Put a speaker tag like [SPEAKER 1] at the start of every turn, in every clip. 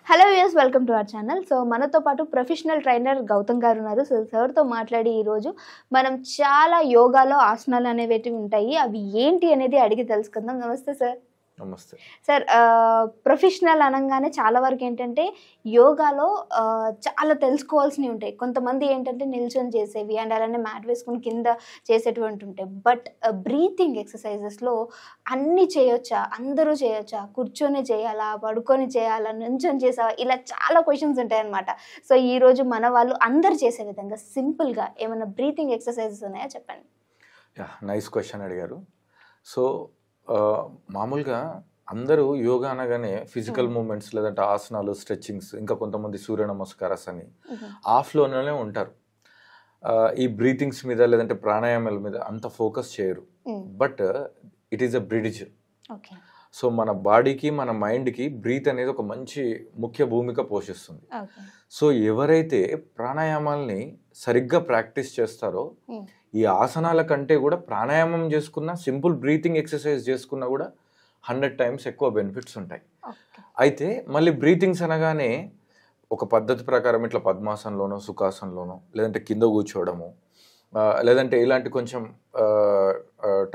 [SPEAKER 1] Hello viewers, welcome to our channel. So మనతో పాటు professional trainer Gautam గారు ఉన్నారు. సో సార్తో మాట్లాడి ఈరోజు మనం చాలా యోగాలో ఆసనాలు అనేవి ఉంటాయి, అవి ఏంటి అనేది అడిగి తెలుసుకుందాం. నమస్తే సార్.
[SPEAKER 2] నమస్తే
[SPEAKER 1] సార్. ప్రొఫెషనల్ అనగానే చాలా వరకు ఏంటంటే యోగాలో చాలా తెలుసుకోవాల్సినవి ఉంటాయి. కొంతమంది ఏంటంటే నిల్చొని చేసేవి అండ్ అలానే మ్యాట్ వేసుకుని కింద చేసేటువంటి ఉంటాయి. బట్ బ్రీతింగ్ ఎక్సర్సైజెస్లో అన్నీ చేయొచ్చా, అందరూ చేయొచ్చా, కూర్చొని చేయాలా, పడుకొని చేయాలా, నిల్చొని చేసావా, ఇలా చాలా క్వశ్చన్స్ ఉంటాయన్నమాట. సో ఈరోజు మన వాళ్ళు అందరు చేసే విధంగా సింపుల్గా ఏమైనా బ్రీతింగ్ ఎక్సర్సైజెస్ ఉన్నాయా చెప్పండి.
[SPEAKER 2] నైస్ క్వశ్చన్ అడిగారు. సో మామూలుగా అందరూ యోగా అనగానే ఫిజికల్ మూమెంట్స్ లేదంటే ఆసనాలు, స్ట్రెచ్చింగ్స్, ఇంకా కొంతమంది సూర్య నమస్కారాస్ అని ఆఫ్లోనే ఉంటారు. ఈ బ్రీతింగ్స్ మీద లేదంటే ప్రాణాయామాల మీద అంత ఫోకస్ చేయరు. But it is a bridge. So మన బాడీకి మన మైండ్కి బ్రీత్ అనేది ఒక మంచి ముఖ్య భూమిక పోషిస్తుంది. సో ఎవరైతే ప్రాణాయామాల్ని సరిగ్గా ప్రాక్టీస్ చేస్తారో ఈ ఆసనాల కంటే కూడా ప్రాణాయామం చేసుకున్న, సింపుల్ బ్రీతింగ్ ఎక్సర్సైజ్ చేసుకున్నా కూడా 100 times ఎక్కువ బెనిఫిట్స్ ఉంటాయి. అయితే మళ్ళీ బ్రీతింగ్స్ అనగానే ఒక పద్ధతి ప్రకారం ఇట్లా పద్మాసనంలోనో, సుఖాసనంలోనో, లేదంటే కింద కూర్చోవడము, లేదంటే ఇలాంటి కొంచెం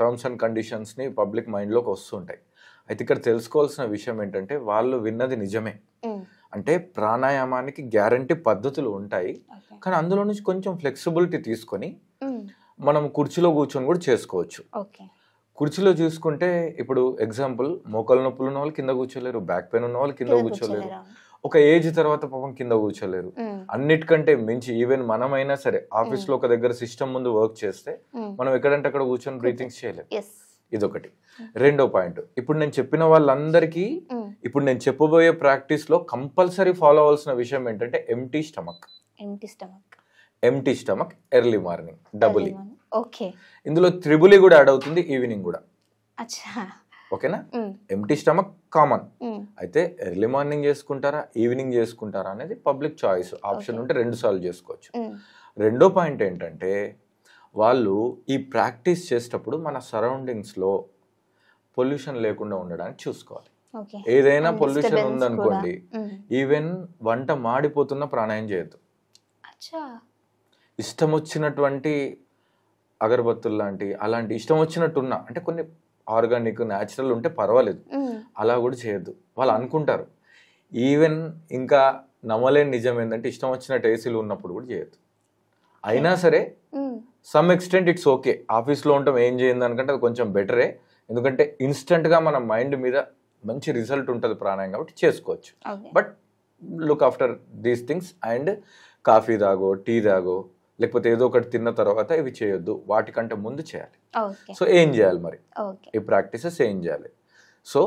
[SPEAKER 2] టర్మ్స్ అండ్ కండిషన్స్ని పబ్లిక్ మైండ్లోకి వస్తుంటాయి. అయితే ఇక్కడ తెలుసుకోవాల్సిన విషయం ఏంటంటే వాళ్ళు విన్నది నిజమే. అంటే ప్రాణాయామానికి గ్యారంటీ పద్ధతులు ఉంటాయి, కానీ అందులో నుంచి కొంచెం ఫ్లెక్సిబిలిటీ తీసుకొని మనం కుర్చీలో కూర్చొని కూడా చేసుకోవచ్చు. కుర్చీలో చూసుకుంటే ఇప్పుడు ఎగ్జాంపుల్ మోకాలు నొప్పులు ఉన్న వాళ్ళు కింద కూర్చోలేరు, బ్యాక్ పెయిన్ ఉన్న వాళ్ళు కింద కూర్చోలేరు, ఒక ఏజ్ తర్వాత పాపం కింద కూర్చోలేరు. అన్నిటికంటే మించి ఈవెన్ మనమైనా సరే ఆఫీస్లో ఒక దగ్గర సిస్టమ్ ముందు వర్క్ చేస్తే మనం ఎక్కడంటే అక్కడ కూర్చొని బ్రీతింగ్స్ చేయలేము. ఇదొకటి. రెండో పాయింట్, ఇప్పుడు నేను చెప్పిన వాళ్ళందరికీ ఇప్పుడు నేను చెప్పబోయే ప్రాక్టీస్ లో కంపల్సరీ ఫాలో అవ్వాల్సిన విషయం ఏంటంటే empty stomach early morning, double ఈ. ఇందులో త్రిబుల్ ఈ కూడా యాడ్ అవుతుంది, ఈవినింగ్ కూడా. ఓకేనా? Empty stomach common. అయితే ఎర్లీ మార్నింగ్ చేసుకుంటారా, ఈవినింగ్ చేసుకుంటారా అనేది పబ్లిక్ చాయిస్. ఆప్షన్ ఉంటే 2 సార్లు చేసుకోవచ్చు. రెండో పాయింట్ ఏంటంటే వాళ్ళు ఈ ప్రాక్టీస్ చేసేటప్పుడు మన సరౌండింగ్స్లో పొల్యూషన్ లేకుండా ఉండడానికి చూసుకోవాలి. ఏదైనా పొల్యూషన్ ఉందనుకోండి, ఈవెన్ వంట మాడిపోతున్న ప్రాణాయం చేయొద్దు. ఇష్టం వచ్చినటువంటి అగరబత్తులు లాంటి అలాంటి ఇష్టం వచ్చినట్టున్నా, అంటే కొన్ని ఆర్గానిక్ న్యాచురల్ ఉంటే పర్వాలేదు, అలా కూడా చేయొద్దు. వాళ్ళు అనుకుంటారు. ఈవెన్ ఇంకా నమ్మలేని నిజం ఏంటంటే ఇష్టం వచ్చినట్టు ఏసీలు ఉన్నప్పుడు కూడా చేయొద్దు. అయినా సరే సమ్ ఎక్స్టెంట్ ఇట్స్ ఓకే. ఆఫీస్లో ఉంటాం, ఏం చేయండి అనుకంటే అది కొంచెం బెటరే, ఎందుకంటే ఇన్స్టెంట్గా మన మైండ్ మీద మంచి రిజల్ట్ ఉంటుంది ప్రాణాయం, కాబట్టి చేసుకోవచ్చు. But look after these things and coffee తాగో, టీ తాగో, లేకపోతే ఏదో ఒకటి తిన్న తర్వాత ఇవి చేయొద్దు, వాటికంటే ముందు చేయాలి. సో ఏం చేయాలి మరి ఈ ప్రాక్టీసెస్ ఏం చేయాలి? సో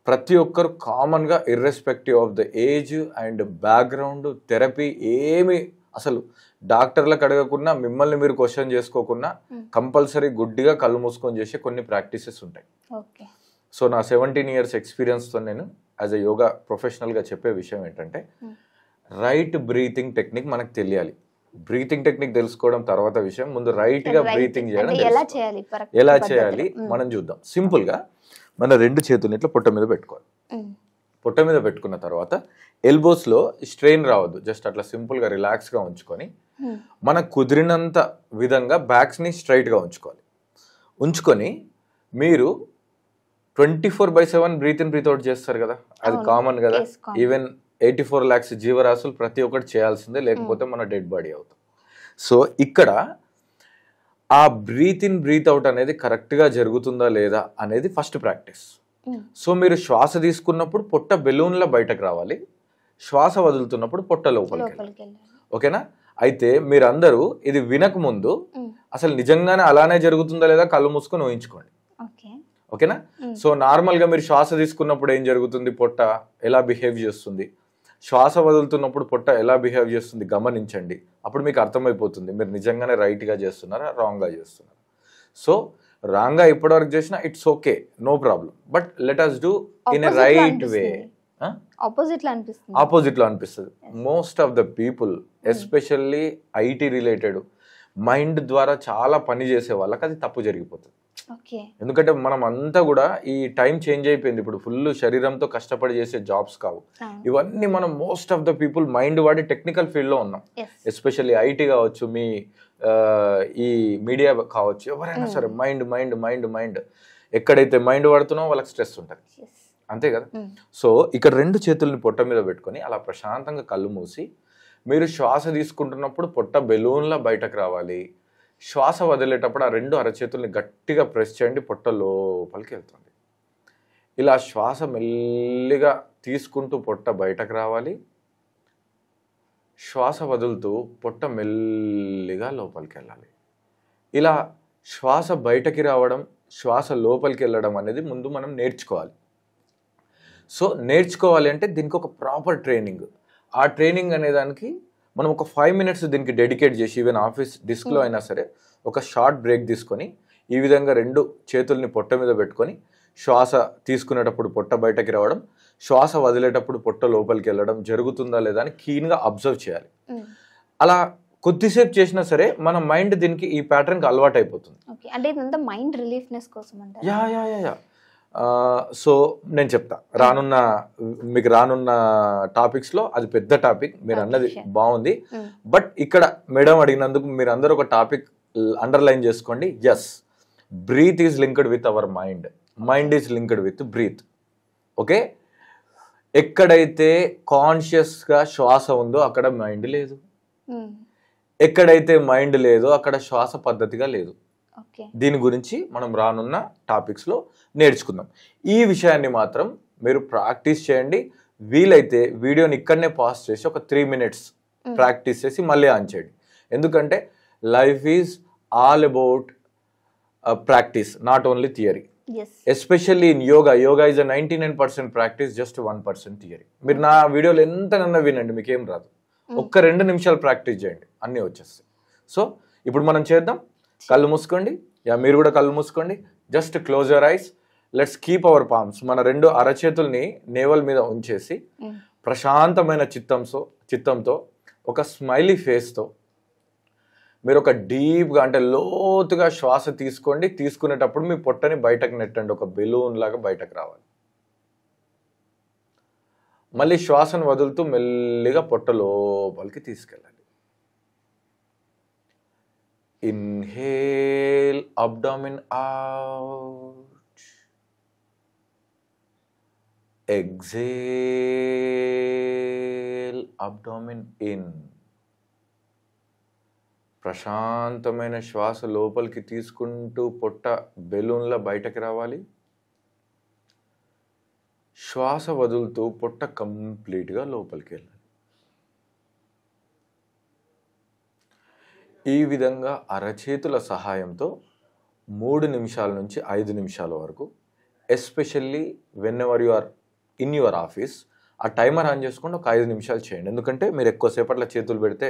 [SPEAKER 2] ప్రతి ఒక్కరు కామన్గా irrespective of the age and background, therapy ఏమి అసలు డాక్టర్లకు అడగకుండా, మిమ్మల్ని మీరు క్వశ్చన్ చేసుకోకుండా కంపల్సరీ గుడ్డిగా కళ్ళు మూసుకొని చేసే కొన్ని ప్రాక్టీసెస్ ఉంటాయి. సో నా 17 years ఎక్స్పీరియన్స్తో నేను యాజ్ ఎ యోగా ప్రొఫెషనల్గా చెప్పే విషయం ఏంటంటే రైట్ బ్రీతింగ్ టెక్నిక్ మనకు తెలియాలి. బ్రీతింగ్ టెక్నిక్ తెలుసుకోవడం తర్వాత విషయం, ముందు రైట్ గా బ్రీతింగ్ చేయడం ఎలా చేయాలి మనం చూద్దాం. సింపుల్ గా మన 2 చేతులు ఇట్లా పొట్ట మీద పెట్టుకోవాలి. పొట్ట మీద పెట్టుకున్న తర్వాత ఎల్బోస్ లో స్ట్రెయిన్ రావద్దు, జస్ట్ అట్లా సింపుల్ గా రిలాక్స్ గా ఉంచుకొని మనకు కుదిరినంత విధంగా బ్యాక్స్ ని స్ట్రైట్ గా ఉంచుకొని మీరు 24/7 బ్రీత్ ఇన్ బ్రీత్ అవుట్ చేస్తారు కదా, అది కామన్ కదా. ఈవెన్ 84 lakhs జీవరాశులు ప్రతి ఒక్కటి చేయాల్సిందే, లేకపోతే మన డెడ్ బాడీ అవుతాం. సో ఇక్కడ ఆ బ్రీత్ ఇన్ బ్రీత్ అవుట్ అనేది కరెక్ట్గా జరుగుతుందా లేదా అనేది ఫస్ట్ ప్రాక్టీస్. సో మీరు శ్వాస తీసుకున్నప్పుడు పొట్ట బెలూన్లో బయటకు రావాలి, శ్వాస వదులుతున్నప్పుడు పొట్ట లోపలికి వెళ్ళాలి. ఓకేనా? అయితే మీరందరూ ఇది వినక ముందు అసలు నిజంగానే అలానే జరుగుతుందా లేదా కళ్ళు మూసుకొని ఊహించుకోండి. ఓకేనా? సో నార్మల్గా మీరు శ్వాస తీసుకున్నప్పుడు ఏం జరుగుతుంది, పొట్ట ఎలా బిహేవ్ చేస్తుంది, శ్వాస వదులుతున్నప్పుడు పొట్ట ఎలా బిహేవ్ చేస్తుంది గమనించండి. అప్పుడు మీకు అర్థమైపోతుంది మీరు నిజంగానే రైట్గా చేస్తున్నారా, రాంగ్గా చేస్తున్నారా. సో రాంగ్గా ఇప్పటివరకు చేసినా it's okay, no problem, but let us do in a right way. ఆపోజిట్లో అనిపిస్తుంది. Most of the people especially IT related mind ద్వారా చాలా పని చేసే వాళ్ళకి అది తప్పు జరిగిపోతుంది.
[SPEAKER 1] ఓకే.
[SPEAKER 2] ఎందుకంటే మనం అంతా కూడా ఈ టైం చేంజ్ అయిపోయింది. ఇప్పుడు ఫుల్ శరీరంతో కష్టపడి చేసే జాబ్స్ కావు ఇవన్నీ. మనం most of the people mind వాడి టెక్నికల్ ఫీల్డ్లో ఉన్నాం. ఎస్పెషల్లీ ఐటీ కావచ్చు, మీ ఈ మీడియా కావచ్చు, ఎవరైనా సరే మైండ్ మైండ్ మైండ్ మైండ్ ఎక్కడైతే మైండ్ వాడుతున్నామో వాళ్ళకి స్ట్రెస్ ఉంటుంది, అంతే కదా. సో ఇక్కడ 2 చేతుల్ని పొట్ట మీద పెట్టుకొని అలా ప్రశాంతంగా కళ్ళు మూసి మీరు శ్వాస తీసుకుంటున్నప్పుడు పొట్ట బెలూన్లా బయటకు రావాలి. శ్వాస వదిలేటప్పుడు ఆ 2 అరచేతుల్ని గట్టిగా ప్రెస్ చేయండి, పొట్ట లోపలికి వెళ్తుంది. ఇలా శ్వాస మెల్లిగా తీసుకుంటూ పొట్ట బయటకు రావాలి. శ్వాస వదులుతూ పొట్ట మెల్లిగా లోపలికి వెళ్ళాలి. ఇలా శ్వాస బయటకి రావడం, శ్వాస లోపలికి వెళ్ళడం అనేది ముందు మనం నేర్చుకోవాలి. సో నేర్చుకోవాలి అంటే దీనికి ఒక ప్రాపర్ ట్రైనింగ్. ఆ ట్రైనింగ్ అనేదానికి మనం ఒక 5 minutes దీనికి డెడికేట్ చేసి, ఈవెన్ ఆఫీస్ డిస్క్లో అయినా సరే ఒక షార్ట్ బ్రేక్ తీసుకొని ఈ విధంగా 2 చేతుల్ని పొట్ట మీద పెట్టుకొని శ్వాస తీసుకునేటప్పుడు పొట్ట బయటకి రావడం, శ్వాస వదిలేటప్పుడు పొట్ట లోపలికి వెళ్ళడం జరుగుతుందా లేదా అని కీన్గా అబ్జర్వ్ చేయాలి. అలా కొద్దిసేపు చేసినా సరే మన మైండ్ దీనికి ఈ ప్యాటర్న్కి అలవాటు అయిపోతుంది.
[SPEAKER 1] అంటే ఇదంతా మైండ్ రిలీఫ్నెస్ కోసం అంటారు.
[SPEAKER 2] యా. సో నేను చెప్తా, మీకు రానున్న టాపిక్స్లో అది పెద్ద టాపిక్. మీరు అన్నది బాగుంది, బట్ ఇక్కడ మేడం అడిగినందుకు మీరు అందరూ ఒక టాపిక్ అండర్లైన్ చేసుకోండి. Yes, breath is linked with our mind, mind is linked with breath. Okay, ఎక్కడైతే కాన్షియస్గా శ్వాస ఉందో అక్కడ మైండ్ లేదు, ఎక్కడైతే మైండ్ లేదో అక్కడ శ్వాస పద్ధతిగా లేదు. దీని గురించి మనం రానున్న టాపిక్స్లో నేర్చుకుందాం. ఈ విషయాన్ని మాత్రం మీరు ప్రాక్టీస్ చేయండి. వీలైతే వీడియోని ఇక్కడనే పాస్ చేసి ఒక 3 minutes ప్రాక్టీస్ చేసి మళ్ళీ ఆన్ చేయండి. ఎందుకంటే life is all about practice, not only theory. Especially in yoga, yoga is 99% practice, just 1% theory. మీరు నా వీడియోలు ఎంతనన్నా వినండి, మీకేం రాదు. ఒక్క 2 నిమిషాలు ప్రాక్టీస్ చేయండి, అన్నీ వచ్చేస్తాయి. సో ఇప్పుడు మనం చేద్దాం. కళ్ళు మూసుకోండి. మీరు కూడా కళ్ళు మూసుకోండి. Just close your eyes. Let's keep our palms. మన 2 అరచేతుల్ని నేవల్ మీద ఉంచేసి ప్రశాంతమైన చిత్తంతో ఒక స్మైలీ ఫేస్తో మీరు ఒక డీప్గా అంటే లోతుగా శ్వాస తీసుకోండి. తీసుకునేటప్పుడు మీ పొట్టని బయటకు నెట్టండి, ఒక బెలూన్ లాగా బయటకు రావాలి. మళ్ళీ శ్వాసను వదులుతూ మెల్లిగా పొట్ట లోపలికి తీసుకెళ్ళాలి. Inhale, abdomen out. Exhale, abdomen in. ప్రశాంతమైన శ్వాస లోపలికి తీసుకుంటూ పొట్ట బెలూన్లా బయటకు రావాలి. శ్వాస వదులుతూ పొట్ట కంప్లీట్గా లోపలికి వెళ్ళాలి. ఈ విధంగా అరచేతుల సహాయంతో 3 నిమిషాల నుంచి 5 నిమిషాల వరకు, especially whenever you are in your office, ఆ టైమర్ ఆన్ చేసుకుంటూ ఒక 5 నిమిషాలు చేయండి. ఎందుకంటే మీరు ఎక్కువసేపట్లో చేతులు పెడితే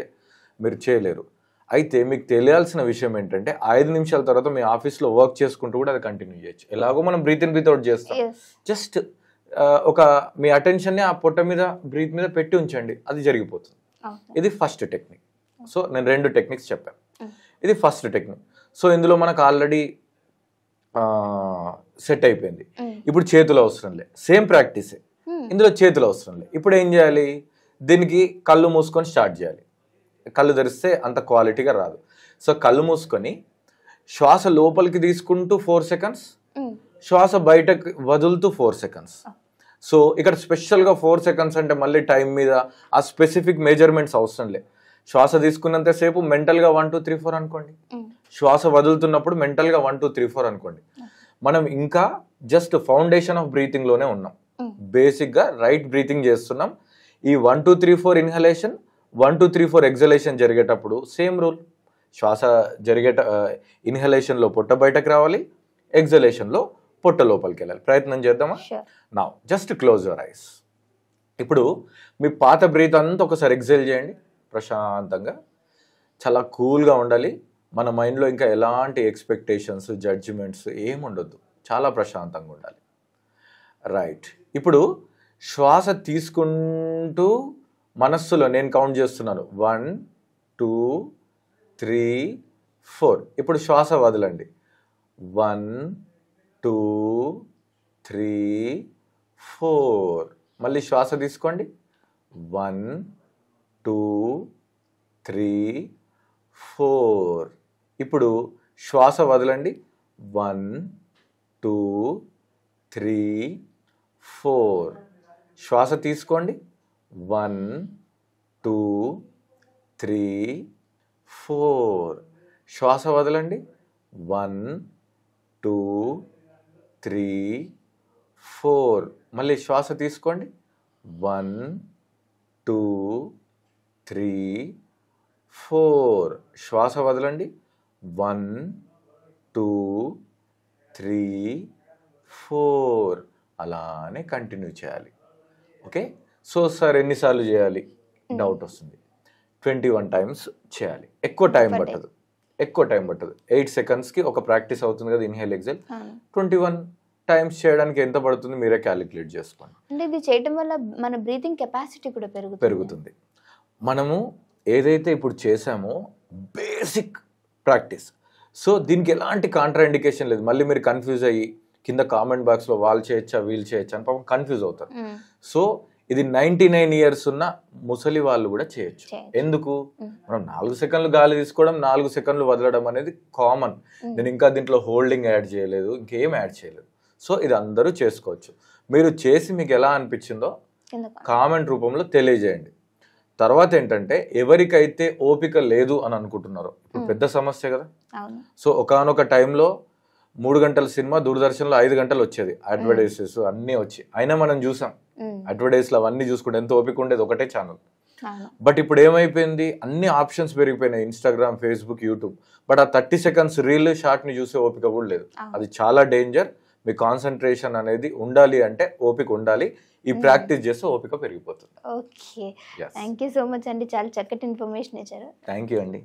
[SPEAKER 2] మీరు చేయలేరు. అయితే మీకు తెలియాల్సిన విషయం ఏంటంటే 5 నిమిషాల తర్వాత మీ ఆఫీస్లో వర్క్ చేసుకుంటూ కూడా అది కంటిన్యూ చేయొచ్చు. ఎలాగో మనం బ్రీత్ ఇన్ బ్రీత్ అవుట్ చేస్తాం. జస్ట్ మీ అటెన్షన్ని ఆ పొట్ట మీద, బ్రీత్ మీద పెట్టి ఉంచండి, అది జరిగిపోతుంది. ఇది ఫస్ట్ టెక్నిక్. సో నేను 2 టెక్నిక్స్ చెప్పాను. ఇది ఫస్ట్ టెక్నిక్. సో ఇందులో మనకు ఆల్రెడీ సెట్ అయిపోయింది. ఇప్పుడు చేతులు అవసరం లే, సేమ్ ప్రాక్టీసే. ఇందులో చేతులు అవసరం లే. ఇప్పుడు ఏం చేయాలి? దీనికి కళ్ళు మూసుకొని స్టార్ట్ చేయాలి. కళ్ళు తెరిస్తే అంత క్వాలిటీగా రాదు. సో కళ్ళు మూసుకొని శ్వాస లోపలికి తీసుకుంటూ 4 seconds, శ్వాస బయటకు వదులుతూ 4 seconds. సో ఇక్కడ స్పెషల్గా 4 seconds అంటే మళ్ళీ టైం మీద ఆ స్పెసిఫిక్ మెజర్మెంట్స్ అవసరం లే. శ్వాస తీసుకున్నంతసేపు మెంటల్గా 1 2 3 4 అనుకోండి. శ్వాస వదులుతున్నప్పుడు మెంటల్గా 1 2 3 4 అనుకోండి. మనం ఇంకా జస్ట్ ఫౌండేషన్ ఆఫ్ బ్రీతింగ్లోనే ఉన్నాం. బేసిక్గా రైట్ బ్రీతింగ్ చేస్తున్నాం. ఈ 1 2 3 4 ఇన్హలేషన్, 1 2 3 4 ఎగ్జలేషన్ జరిగేటప్పుడు సేమ్ రూల్. శ్వాస ఇన్హలేషన్లో పొట్ట బయటకు రావాలి, ఎగ్జలేషన్లో పొట్ట లోపలికి వెళ్ళాలి. ప్రయత్నం చేద్దామా? Now just close your eyes. ఇప్పుడు మీ పాత బ్రీత్ అంతా ఒకసారి ఎగ్జేల్ చేయండి. ప్రశాంతంగా, చాలా కూల్గా ఉండాలి. మన మైండ్లో ఇంకా ఎలాంటి ఎక్స్పెక్టేషన్స్, జడ్జిమెంట్స్ ఏముండొద్దు. చాలా ప్రశాంతంగా ఉండాలి. రైట్. ఇప్పుడు శ్వాస తీసుకుంటూ మనస్సులో నేను కౌంట్ చేస్తున్నాను, 1 2 3 4. ఇప్పుడు శ్వాస వదలండి. 1 2 3 4. మళ్ళీ శ్వాస తీసుకోండి. 1 2 3 4. ఇప్పుడు శ్వాస వదలండి. 1 2 3 4. శ్వాస తీసుకోండి. 1 2 3 4. శ్వాస వదలండి. 1 2 3 4. మళ్ళీ శ్వాస తీసుకోండి. 1 2 3 4. శ్వాస వదలండి. 1 2 3 4. అలానే కంటిన్యూ చేయాలి. ఓకే. సో సార్ ఎన్నిసార్లు చేయాలి డౌట్ వస్తుంది. 21 టైమ్స్ చేయాలి. ఎక్కువ టైం పట్టదు. 8 సెకండ్స్కి ఒక ప్రాక్టీస్ అవుతుంది కదా ఇన్హేల్ ఎక్సెల్. 21 టైమ్స్ చేయడానికి ఎంత పడుతుంది మీరే క్యాలిక్యులేట్ చేసుకోండి.
[SPEAKER 1] అంటే ఇది చేయడం వల్ల మన బ్రీతింగ్ కెపాసిటీ కూడా
[SPEAKER 2] పెరుగుతుంది. మనము ఏదైతే ఇప్పుడు చేసామో బేసిక్ ప్రాక్టీస్. సో దీనికి ఎలాంటి కాంట్రా ఇండికేషన్ లేదు. మళ్ళీ మీరు కన్ఫ్యూజ్ అయ్యి కింద కామెంట్ బాక్స్లో వాళ్ళు చేయొచ్చా వీళ్ళు చేయొచ్చా అని పాపం కన్ఫ్యూజ్ అవుతారు. సో ఇది 99 ఇయర్స్ ఉన్న ముసలి వాళ్ళు కూడా చేయొచ్చు. ఎందుకు? మనం 4 సెకండ్లు గాలి తీసుకోవడం 4 సెకండ్లు వదలడం అనేది కామన్. నేను ఇంకా దీంట్లో హోల్డింగ్ యాడ్ చేయలేదు, ఇంకేం యాడ్ చేయలేదు. సో ఇది అందరూ చేసుకోవచ్చు. మీరు చేసి మీకు ఎలా అనిపించిందో కామెంట్ రూపంలో తెలియజేయండి. తర్వాత ఏంటంటే ఎవరికైతే ఓపిక లేదు అని అనుకుంటున్నారో, ఇప్పుడు పెద్ద సమస్య కదా. సో ఒకానొక టైంలో 3 గంటల సినిమా దూరదర్శన్లో 5 గంటలు వచ్చేది, అడ్వర్టైజెస్ అన్నీ వచ్చి. అయినా మనం చూసాం అడ్వర్టైజ్లు అవన్నీ చూసుకుంటే ఎంత ఓపిక ఉండేది, ఒకటే ఛానల్. బట్ ఇప్పుడు ఏమైపోయింది, అన్ని ఆప్షన్స్ పెరిగిపోయినాయి, ఇన్స్టాగ్రామ్, ఫేస్బుక్, యూట్యూబ్. బట్ ఆ 30 సెకండ్స్ రీల్ షార్ట్ని చూసే ఓపిక కూడా లేదు. అది చాలా డేంజర్. మీ కాన్సన్ట్రేషన్ అనేది ఉండాలి అంటే ఓపిక ఉండాలి. ఈ ప్రాక్టీస్ చేస్తే ఓపిక పెరిగిపోతుంది.
[SPEAKER 1] Okay, thank you so much అండి, చాలా చక్కటి ఇన్ఫర్మేషన్ ఇచ్చారు.
[SPEAKER 2] థ్యాంక్ యూ అండి.